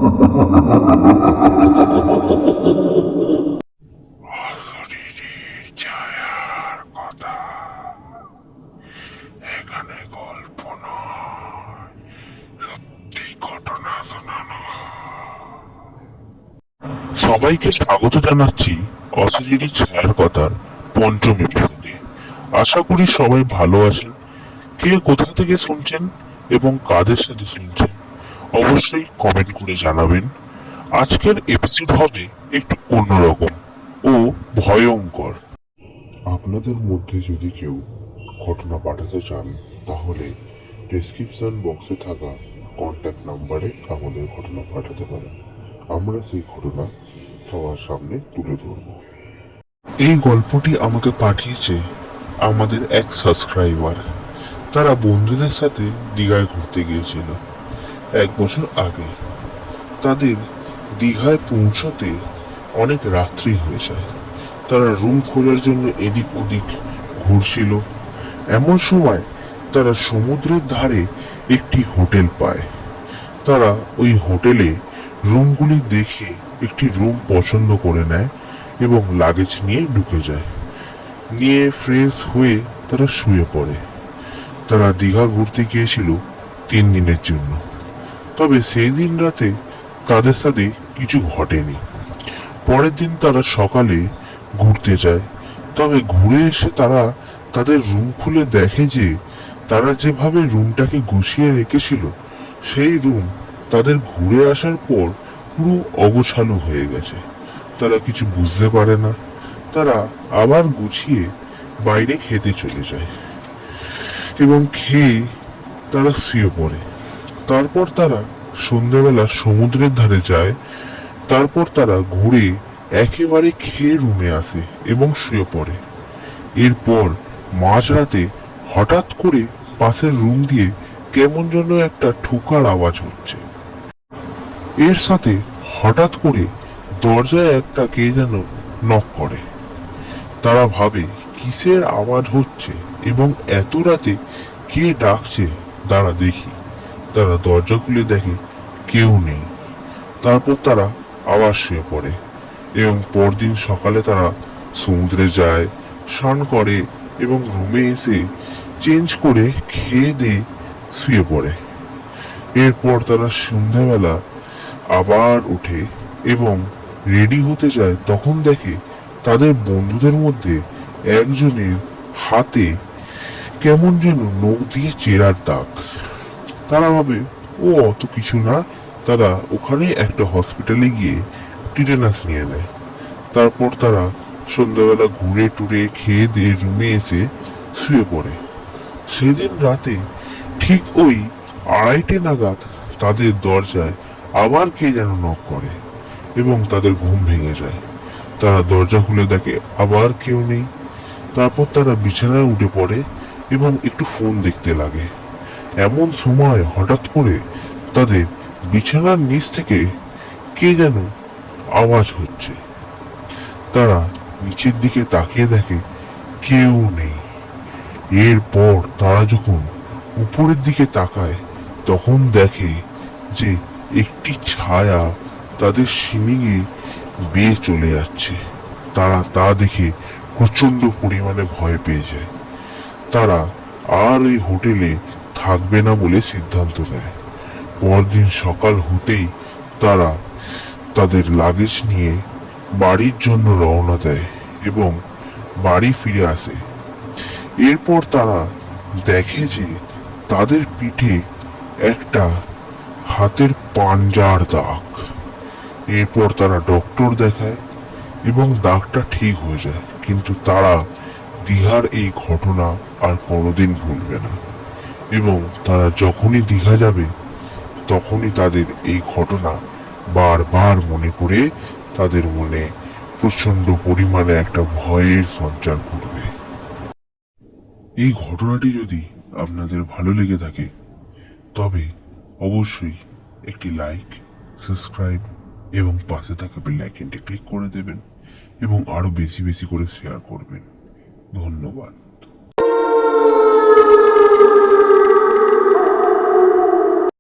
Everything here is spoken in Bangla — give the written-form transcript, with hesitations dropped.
অশরীরীর ছায়ার কথা এখানে গল্প নয়, সত্যি ঘটনা শোনানো। সবাইকে স্বাগত জানাচ্ছি অশরীরী ছায়ার কথার পঞ্চম এপিসোডে। আশা করি সবাই ভালো আছেন। কে কোথা থেকে শুনছেন এবং কাদের সাথে শুনছেন অবশ্যই কমেন্ট করে জানাবেন। আজকের এপিসোড হবে একটু অন্যরকম ও ভয়ঙ্কর। আপনাদের মধ্যে যদি কেউ ঘটনা পাঠাতে চান তাহলে ডেসক্রিপশন বক্সে থাকা কন্ট্যাক্ট নাম্বারে আমাদের ঘটনা পাঠাতে পারেন। আমরা সেই ঘটনা সবার সামনে তুলে ধরব। এই গল্পটি আমাকে পাঠিয়েছে আমাদের এক সাবস্ক্রাইবার। তারা বন্ধুদের সাথে দীঘায় ঘুরতে গিয়েছিল 1 বছর আগে। তাদের দীঘায় পৌঁছতে অনেক রাত্রি হয়ে যায়। তারা রুম খোঁজার জন্য এদিক ওদিক ঘুরছিল। এমন সময় তারা সমুদ্রের ধারে একটি হোটেল পায়। তারা ওই হোটেলে রুমগুলি দেখে একটি রুম পছন্দ করে নেয় এবং লাগেজ নিয়ে ঢুকে যায়। নিয়ে ফ্রেশ হয়ে তারা শুয়ে পড়ে। তারা দীঘা ঘুরতে গিয়েছিল 3 দিনের জন্য। তবে সেই দিন রাতে তাদের সাথে কিছু ঘটেনি। পরের দিন তারা সকালে ঘুরতে যায়। তবে ঘুরে এসে তারা তাদের রুম খুলে দেখে যে তারা যেভাবে রুমটাকে গুছিয়ে রেখেছিল সেই রুম তাদের ঘুরে আসার পর পুরো অগোছালো হয়ে গেছে। তারা কিছু বুঝতে পারে না। তারা আবার গুছিয়ে বাইরে খেতে চলে যায় এবং খেয়ে তারা শুয়ে পড়ে। তারপর তারা সন্ধ্যাবেলা সমুদ্রের ধারে যায়। তারপর তারা ঘুরে একেবারে খেয়ে রুমে আসে এবং শুয়ে পড়ে। এরপর মাঝরাতে হঠাৎ করে পাশের রুম দিয়ে কেমন যেন একটা ঠোকার আওয়াজ হচ্ছে। এর সাথে হঠাৎ করে দরজায় একটা কে যেন নক করে। তারা ভাবে কিসের আওয়াজ হচ্ছে এবং এত রাতে কে ডাকছে। তারা দেখি তারা দরজা খুলে দেখে কেউ নেই। তারপর তারা আবার শুয়ে পড়ে এবং পরদিন সকালে তারা সমুদ্রে যায়, স্নান করে এবং রুমে এসে চেঞ্জ করে খেয়ে দিয়ে শুয়ে পড়ে। এরপর তারা সন্ধ্যাবেলা আবার ওঠে এবং রেডি হতে যায়। তখন দেখে তাদের বন্ধুদের মধ্যে একজনের হাতে কেমন যেন নখ দিয়ে চেরার দাগ। তারা ভাবে ও অত কিছু না। তারা ওখানে একটা হসপিটালে গিয়ে টিটেনাস নিয়ে নেয়। তারপর তারা সন্ধ্যাবেলা ঘুরে টুরে খেয়ে দিয়ে রুমে এসে শুয়ে পড়ে। সেদিন রাতে ঠিক ওই 2:30 নাগাদ তাদের দরজায় আবার কে যেন নক করে এবং তাদের ঘুম ভেঙে যায়। তারা দরজা খুলে দেখে আবার কেউ নেই। তারপর তারা বিছানায় উঠে পড়ে এবং একটু ফোন দেখতে লাগে। এমন সময় হঠাৎ করে তাদের বিছানার নিচ থেকে কে যেন আওয়াজ হচ্ছে। তারা নিচের দিকে তাকিয়ে দেখে কেউ নেই। এরপর তারা যখন উপরের দিকে তাকায় তখন দেখে যে একটি ছায়া তাদের সিলিংয়ে বেয়ে চলে যাচ্ছে। তারা তা দেখে প্রচন্ড পরিমাণে ভয় পেয়ে যায়। তারা আর ওই হোটেলে থাকবে না বলে সিদ্ধান্ত নেয়। পরদিন সকাল হতেই তারা তাদের লাগেজ নিয়ে বাড়ির জন্য রওনা দেয় এবং বাড়ি ফিরে আসে। এরপর তারা দেখে যে তাদের পিঠে একটা হাতের পাঞ্জার দাগ। এরপর তারা ডক্টর দেখায় এবং দাগটা ঠিক হয়ে যায়। কিন্তু তারা দীঘার এই ঘটনা আর কোনোদিন ভুলবে না এবং তারা যখনই দীঘা যাবে তখনই তাদের এই ঘটনা বারবার মনে করে তাদের মনে প্রচন্ড পরিমাণে একটা ভয়ের সঞ্চার করবে। এই ঘটনাটি যদি আপনাদের ভালো লেগে থাকে তবে অবশ্যই একটি লাইক, সাবস্ক্রাইব এবং পাশে থাকা বেল আইকনটি ক্লিক করে দেবেন এবং আরো বেশি বেশি করে শেয়ার করবেন। ধন্যবাদ।